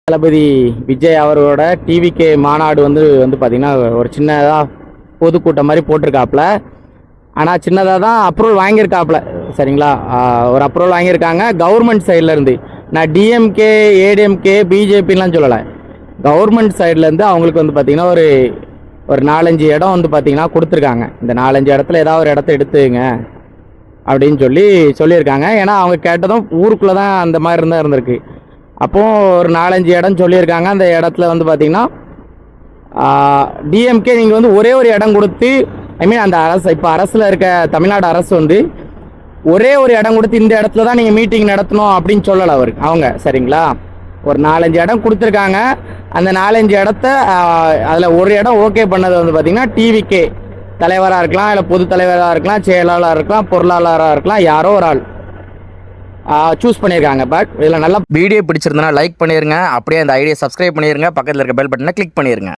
தளபதி விஜய் அவரோட டிவிகே மாநாடு வந்து பார்த்தீங்கன்னா ஒரு சின்னதாக பொதுக்கூட்டம் மாதிரி போட்டிருக்காப்புல. ஆனால் சின்னதாக தான் அப்ரூவல் வாங்கியிருக்காப்புல. சரிங்களா, ஒரு அப்ரூவல் வாங்கியிருக்காங்க கவர்மெண்ட் சைட்லேருந்து. நான் டிஎம்கே ஏடிஎம்கே பிஜேபின்லாம் சொல்லலை, கவர்மெண்ட் சைட்லேருந்து அவங்களுக்கு வந்து பார்த்திங்கன்னா ஒரு 4-5 இடம் வந்து பார்த்திங்கன்னா கொடுத்துருக்காங்க. இந்த 4-5 இடத்துல ஏதாவது ஒரு இடத்த எடுத்துங்க அப்படின்னு சொல்லியிருக்காங்க. ஏன்னா அவங்க கேட்டதும் ஊருக்குள்ளே தான் அந்த மாதிரி இருந்திருக்கு. அப்போது ஒரு 4-5 இடம் சொல்லியிருக்காங்க. அந்த இடத்துல வந்து பார்த்திங்கன்னா டிஎம்கே நீங்கள் வந்து ஒரே ஒரு இடம் கொடுத்து, அந்த அரசு இப்போ அரசில் இருக்க தமிழ்நாடு அரசு வந்து ஒரே ஒரு இடம் கொடுத்து இந்த இடத்துல தான் நீங்கள் மீட்டிங் நடத்தணும் அப்படின்னு சொல்லலை அவங்க. சரிங்களா, ஒரு 4-5 இடம் கொடுத்துருக்காங்க. அந்த 4-5 இடத்த அதில் ஒரு இடம் ஓகே பண்ணது வந்து பார்த்திங்கன்னா டிவிகே தலைவராக இருக்கலாம், இல்லை பொது தலைவராக இருக்கலாம், செயலாளராக இருக்கலாம், பொருளாளராக இருக்கலாம், யாரோ ஒரு ஆள் சூஸ் பண்ணியிருக்காங்க. பட் இதில் நல்லா வீடியோ பிடிச்சிருந்தனா லைக் பண்ணிடுங்க, அப்படியே அந்த ஐடியா சப்ஸ்கிரைப் பண்ணிடுங்க, பக்கத்தில் இருக்க பெல் பட்டனை கிளிக் பண்ணிடுங்க.